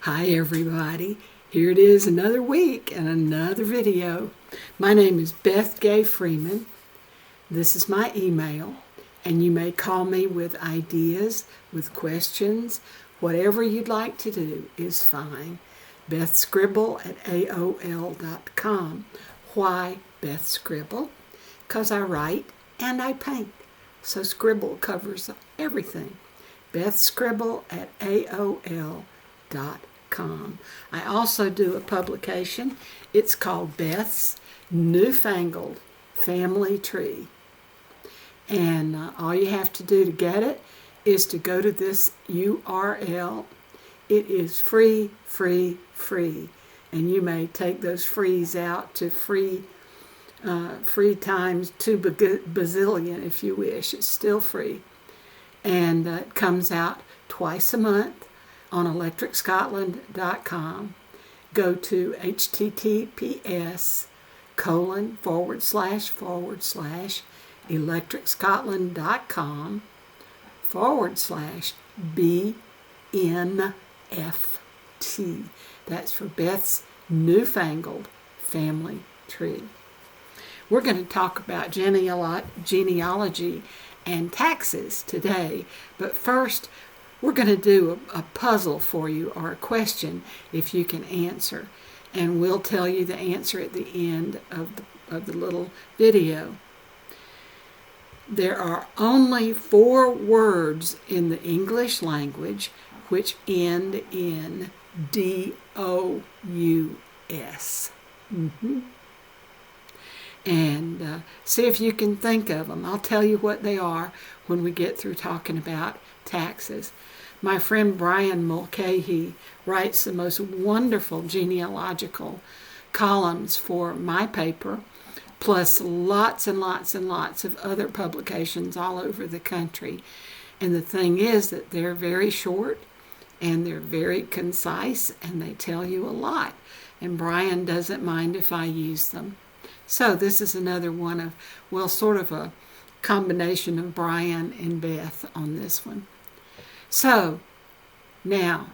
Hi everybody, here it is another week and another video. My name is Beth Freeman. This is my email, and you may call me with ideas, with questions, whatever you'd like to do is fine. bethscribble@aol.com. Why bethscribble? Because I write and I paint, so scribble covers everything. bethscribble@aol.com. I also do a publication. It's called Beth's Newfangled Family Tree. And all you have to do to get it is to go to this URL. It is free. And you may take those frees out to free times 2 bazillion if you wish. It's still free. And it comes out twice a month on electricscotland.com. Go to https://electricscotland.com/BNFT. That's for Beth's Newfangled Family Tree. We're going to talk about genealogy and taxes today, but first we're going to do a puzzle for you, or a question if you can answer, and we'll tell you the answer at the end of the little video. There are only 4 words in the English language which end in D-O-U-S. And see if you can think of them. I'll tell you what they are when we get through talking about taxes. My friend Brian Mulcahy writes the most wonderful genealogical columns for my paper, plus lots and lots and lots of other publications all over the country. And the thing is that they're very short and they're very concise and they tell you a lot. And Brian doesn't mind if I use them. So this is another one of, well, sort of a combination of Brian and Beth on this one. So, now,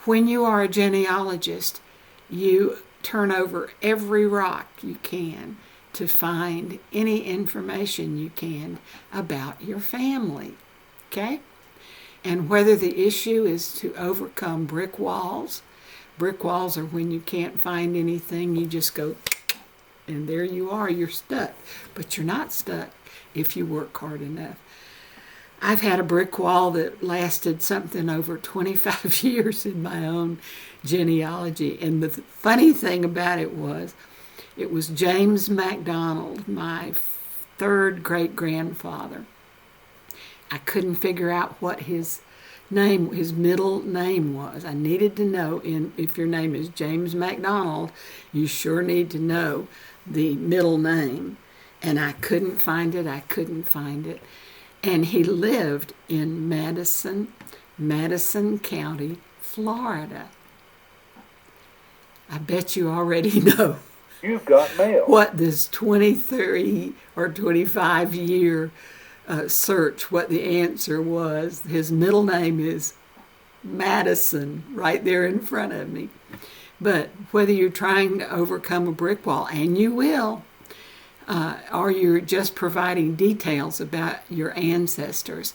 when you are a genealogist, you turn over every rock you can to find any information you can about your family, okay? And whether the issue is to overcome brick walls are when you can't find anything, you just go, and there you are, you're stuck. But you're not stuck if you work hard enough. I've had a brick wall that lasted something over 25 years in my own genealogy. And the funny thing about it was James MacDonald, my 3rd great-grandfather. I couldn't figure out what his middle name was. I needed to know, if your name is James MacDonald, you sure need to know the middle name. And I couldn't find it. And he lived in Madison County, Florida. I bet you already know. You've got mail. What this 23 or 25 year search, what the answer was. His middle name is Madison, right there in front of me. But whether you're trying to overcome a brick wall, and you will, or you're just providing details about your ancestors,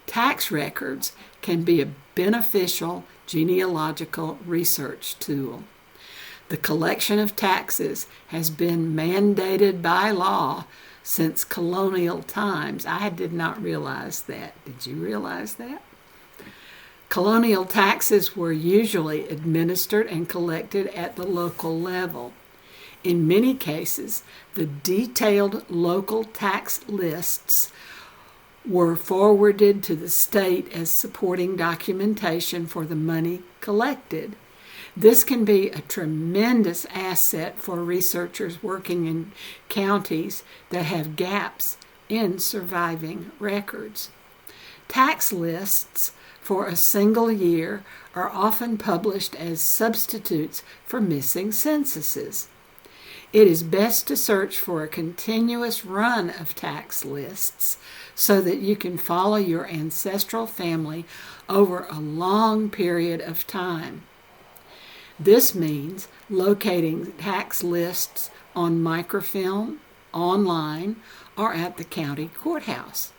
tax records can be a beneficial genealogical research tool. The collection of taxes has been mandated by law since colonial times. I did not realize that. Did you realize that? Colonial taxes were usually administered and collected at the local level. In many cases, the detailed local tax lists were forwarded to the state as supporting documentation for the money collected. This can be a tremendous asset for researchers working in counties that have gaps in surviving records. Tax lists for a single year are often published as substitutes for missing censuses. It is best to search for a continuous run of tax lists so that you can follow your ancestral family over a long period of time. This means locating tax lists on microfilm, online, or at the county courthouse,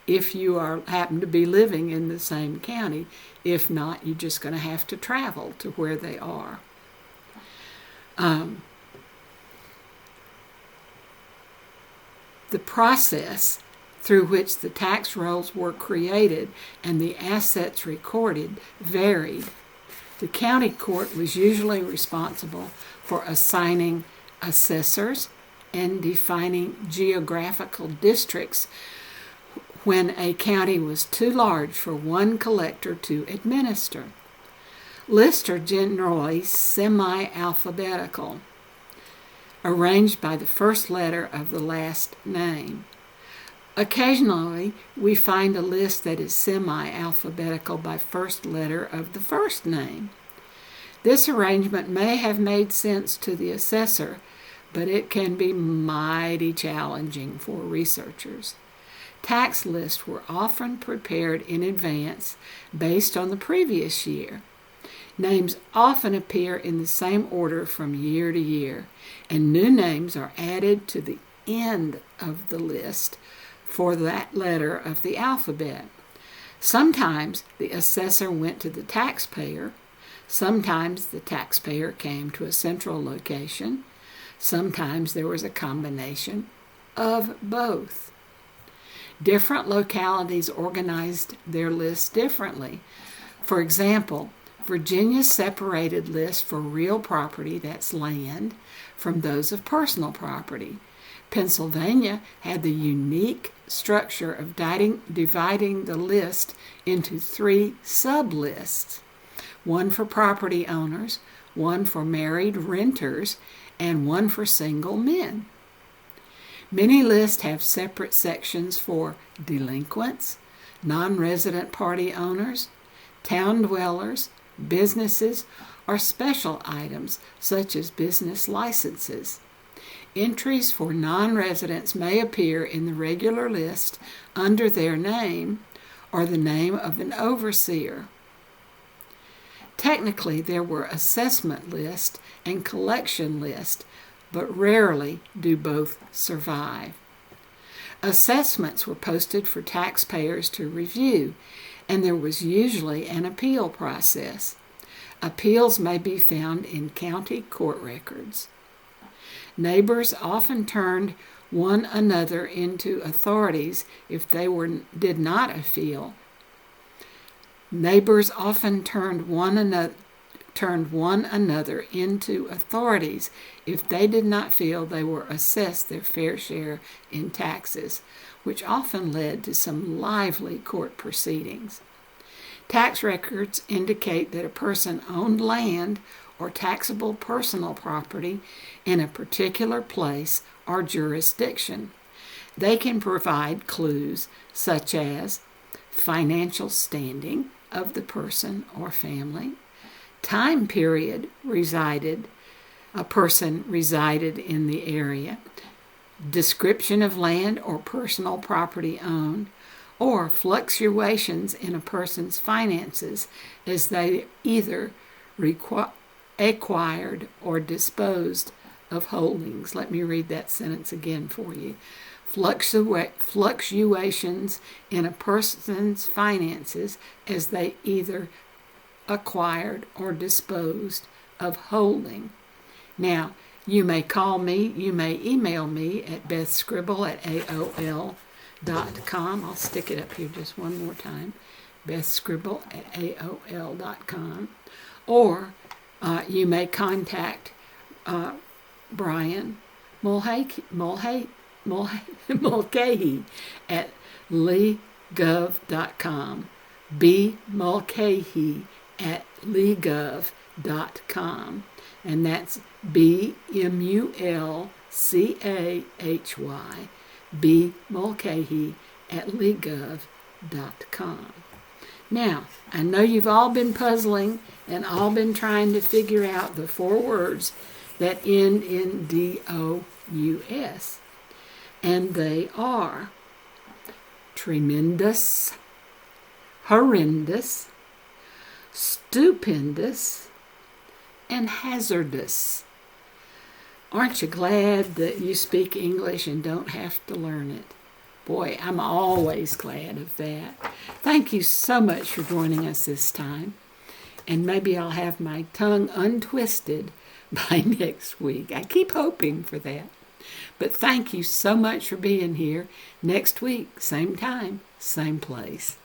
if you happen to be living in the same county. If not, you're just going to have to travel to where they are. The process through which the tax rolls were created and the assets recorded varied. The county court was usually responsible for assigning assessors and defining geographical districts when a county was too large for one collector to administer. Lists are generally semi-alphabetical, arranged by the first letter of the last name. Occasionally, we find a list that is semi-alphabetical by first letter of the first name. This arrangement may have made sense to the assessor, but it can be mighty challenging for researchers. Tax lists were often prepared in advance based on the previous year. Names often appear in the same order from year to year, and new names are added to the end of the list for that letter of the alphabet. Sometimes the assessor went to the taxpayer. Sometimes the taxpayer came to a central location. Sometimes there was a combination of both. Different localities organized their lists differently. For example, Virginia separated lists for real property, that's land, from those of personal property. Pennsylvania had the unique structure of dividing the list into 3 sub-lists, one for property owners, one for married renters, and one for single men. Many lists have separate sections for delinquents, non-resident party owners, town dwellers, businesses, or special items such as business licenses. Entries for non-residents may appear in the regular list under their name or the name of an overseer. Technically, there were assessment lists and collection lists, but rarely do both survive. Assessments were posted for taxpayers to review, and there was usually an appeal process. Appeals may be found in county court records. Neighbors often turned one another into authorities if they did not appeal. Neighbors often turned one another into authorities if they did not feel they were assessed their fair share in taxes, which often led to some lively court proceedings. Tax records indicate that a person owned land or taxable personal property in a particular place or jurisdiction. They can provide clues such as financial standing of the person or family, time period a person resided in the area, description of land or personal property owned, or fluctuations in a person's finances as they either acquired or disposed of holdings. Let me read that sentence again for you. Fluctuations in a person's finances as they either acquired or disposed of holding. Now, you may call me, you may email me at bethscribble@aol.com. I'll stick it up here just one more time, bethscribble@aol.com. Or you may contact Brian Mulcahy at legov.com. bmulcahy@legov.com. And that's BMULCAHY, bmulcahy@legov.com. Now, I know you've all been puzzling and all been trying to figure out the 4 words that end in DOUS. And they are tremendous, horrendous, stupendous, and hazardous. Aren't you glad that you speak English and don't have to learn it? Boy, I'm always glad of that. Thank you so much for joining us this time. And maybe I'll have my tongue untwisted by next week. I keep hoping for that. But thank you so much for being here. Next week, same time, same place.